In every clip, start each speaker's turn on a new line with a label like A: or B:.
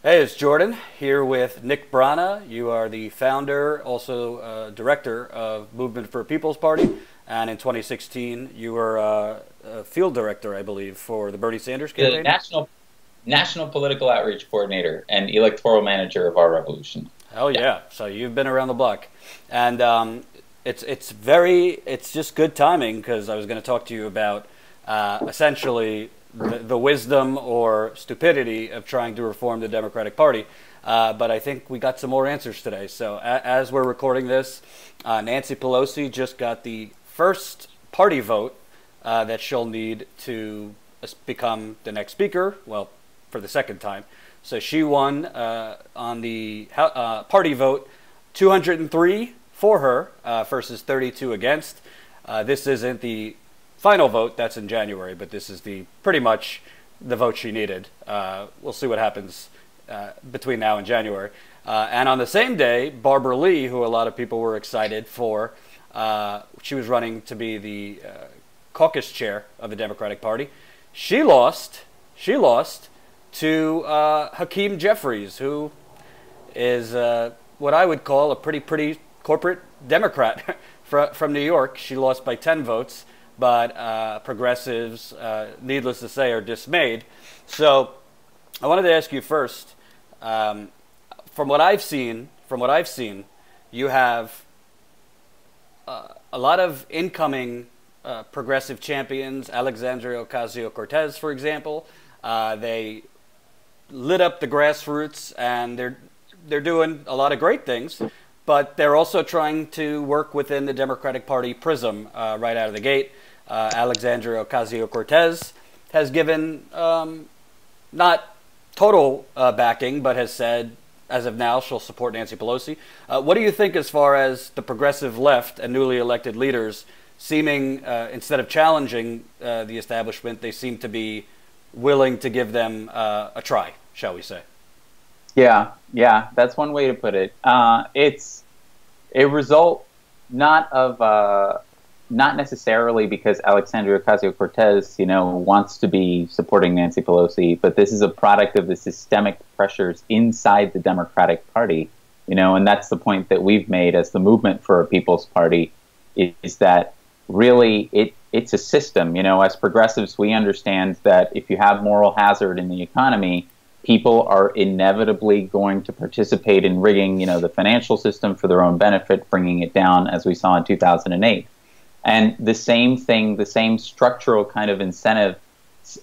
A: Hey, it's Jordan here with Nick Brana. You are the founder, also director of Movement for a People's Party, and in 2016 you were a field director, I believe, for the Bernie Sanders
B: The
A: campaign.
B: national political outreach coordinator and electoral manager of our revolution.
A: Hell
B: Yeah.
A: yeah! So you've been around the block, and it's just good timing because I was going to talk to you about essentially the wisdom or stupidity of trying to reform the Democratic Party. But I think we got some more answers today. So as we're recording this, Nancy Pelosi just got the first party vote that she'll need to become the next speaker. Well, for the second time. So she won on the party vote, 203 for her versus 32 against. This isn't the final vote, that's in January, but this is the pretty much the vote she needed. We'll see what happens between now and January. And on the same day, Barbara Lee, who a lot of people were excited for, she was running to be the caucus chair of the Democratic Party. She lost to Hakeem Jeffries, who is what I would call a pretty corporate Democrat from New York. She lost by 10 votes, but progressives, needless to say, are dismayed. So I wanted to ask you first, from what I've seen, you have a lot of incoming progressive champions, Alexandria Ocasio-Cortez, for example. They lit up the grassroots, and they're doing a lot of great things, but they're also trying to work within the Democratic Party prism right out of the gate. Alexandria Ocasio-Cortez has given not total backing, but has said, as of now, she'll support Nancy Pelosi. What do you think as far as the progressive left and newly elected leaders seeming, instead of challenging the establishment, they seem to be willing to give them a try, shall we say?
B: Yeah, that's one way to put it. It's a result not necessarily because Alexandria Ocasio-Cortez, wants to be supporting Nancy Pelosi, but this is a product of the systemic pressures inside the Democratic Party, and that's the point that we've made as the Movement for a People's Party, is that really it's a system. As progressives, we understand that if you have moral hazard in the economy, people are inevitably going to participate in rigging, the financial system for their own benefit, bringing it down, as we saw in 2008. And the same thing, the same structural kind of incentives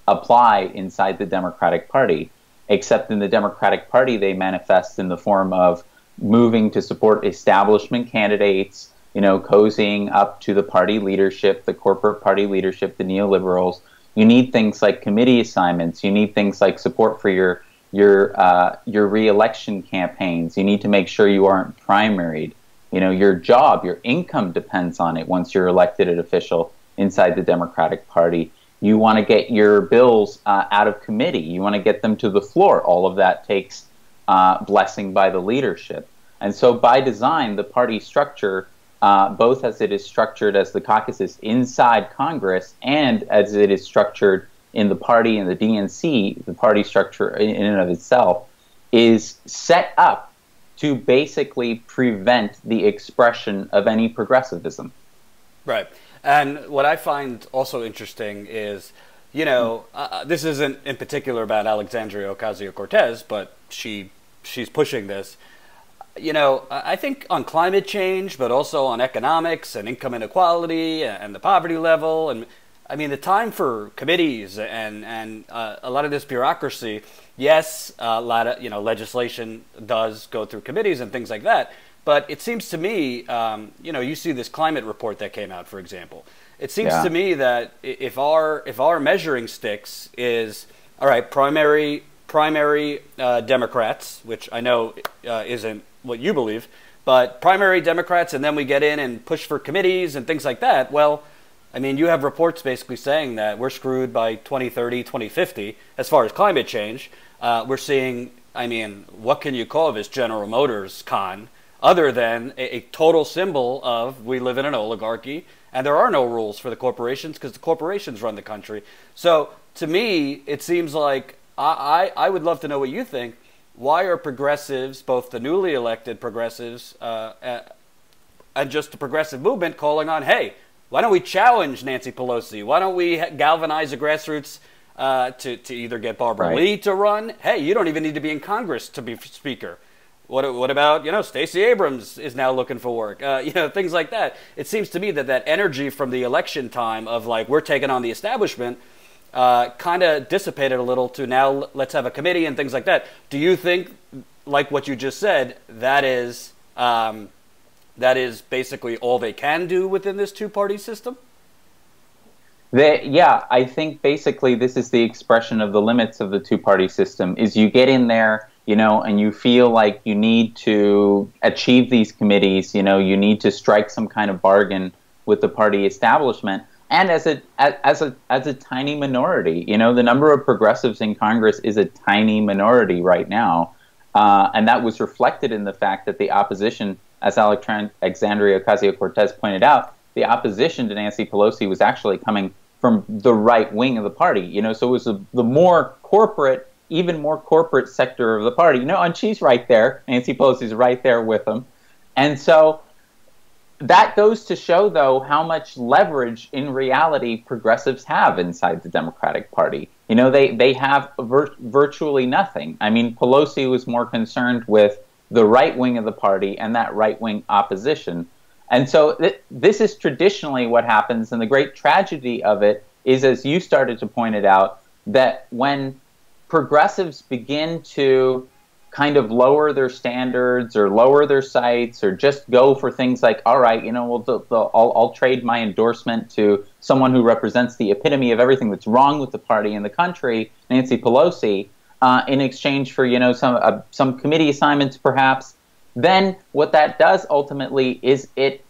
B: apply inside the Democratic Party, except in the Democratic Party, they manifest in the form of moving to support establishment candidates, cozying up to the party leadership, the corporate party leadership, the neoliberals. You need things like committee assignments. You need things like support for your re-election campaigns. You need to make sure you aren't primaried. Your job, your income depends on it once you're elected an official inside the Democratic Party. You want to get your bills out of committee. You want to get them to the floor. All of that takes blessing by the leadership. And so by design, the party structure, both as it is structured as the caucuses inside Congress and as it is structured in the party and the DNC, the party structure in and of itself, is set up to basically prevent the expression of any progressivism.
A: Right. And what I find also interesting is, this isn't in particular about Alexandria Ocasio-Cortez, but she's pushing this. I think on climate change, but also on economics and income inequality and the poverty level, and I mean the time for committees and a lot of this bureaucracy. Yes, a lot of legislation does go through committees and things like that. But it seems to me, you see this climate report that came out, for example. It seems to me that if our measuring sticks is all right, primary Democrats, which I know isn't what you believe, but primary Democrats, and then we get in and push for committees and things like that. Well, I mean, you have reports basically saying that we're screwed by 2030, 2050 as far as climate change. We're seeing, I mean, what can you call this General Motors con other than a total symbol of we live in an oligarchy and there are no rules for the corporations because the corporations run the country. So to me, it seems like I would love to know what you think. why are progressives, both the newly elected progressives and just the progressive movement, calling on, hey, why don't we challenge Nancy Pelosi? Why don't we galvanize the grassroots to either get Barbara Lee to run? Hey, you don't even need to be in Congress to be Speaker. What about, Stacey Abrams is now looking for work, things like that. It seems to me that energy from the election time of like, we're taking on the establishment kind of dissipated a little to now let's have a committee and things like that. Do you think, like what you just said, that is basically all they can do within this two-party system?
B: I think basically this is the expression of the limits of the two-party system, is you get in there, and you feel like you need to achieve these committees, you need to strike some kind of bargain with the party establishment. And as a tiny minority, the number of progressives in Congress is a tiny minority right now. And that was reflected in the fact that the opposition, as Alexandria Ocasio-Cortez pointed out, the opposition to Nancy Pelosi was actually coming from the right wing of the party. So it was the more corporate, even more corporate sector of the party. And she's right there. Nancy Pelosi's right there with them. And so that goes to show, though, how much leverage in reality progressives have inside the Democratic Party. They have virtually nothing. I mean, Pelosi was more concerned with the right wing of the party and that right wing opposition. And so this is traditionally what happens. And the great tragedy of it is, as you started to point it out, that when progressives begin to kind of lower their standards or lower their sights or just go for things like, all right, I'll trade my endorsement to someone who represents the epitome of everything that's wrong with the party and the country, Nancy Pelosi, in exchange for, some committee assignments perhaps, then what that does ultimately is it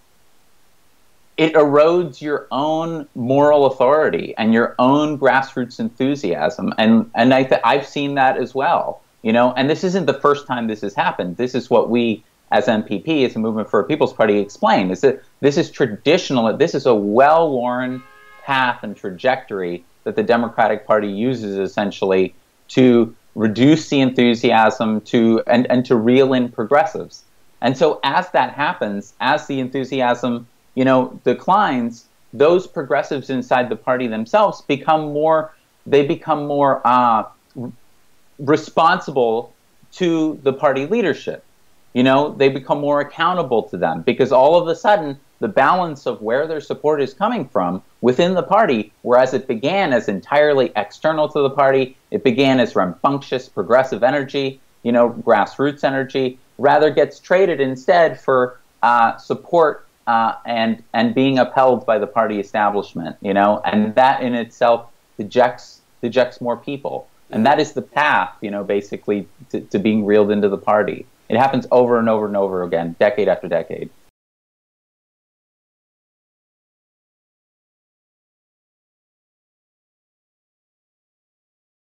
B: erodes your own moral authority and your own grassroots enthusiasm. And I've seen that as well. And this isn't the first time this has happened. This is what we, as MPP, as a Movement for a People's Party, explain, is that this is traditional, this is a well-worn path and trajectory that the Democratic Party uses essentially to reduce the enthusiasm and to reel in progressives. And so as that happens, as the enthusiasm, declines, those progressives inside the party themselves become more responsible to the party leadership. They become more accountable to them, because all of a sudden the balance of where their support is coming from within the party, whereas it began as entirely external to the party, it began as rambunctious progressive energy, grassroots energy, rather gets traded instead for support and being upheld by the party establishment, and that in itself dejects more people. And that is the path, basically to being reeled into the party. It happens over and over and over again, decade after decade.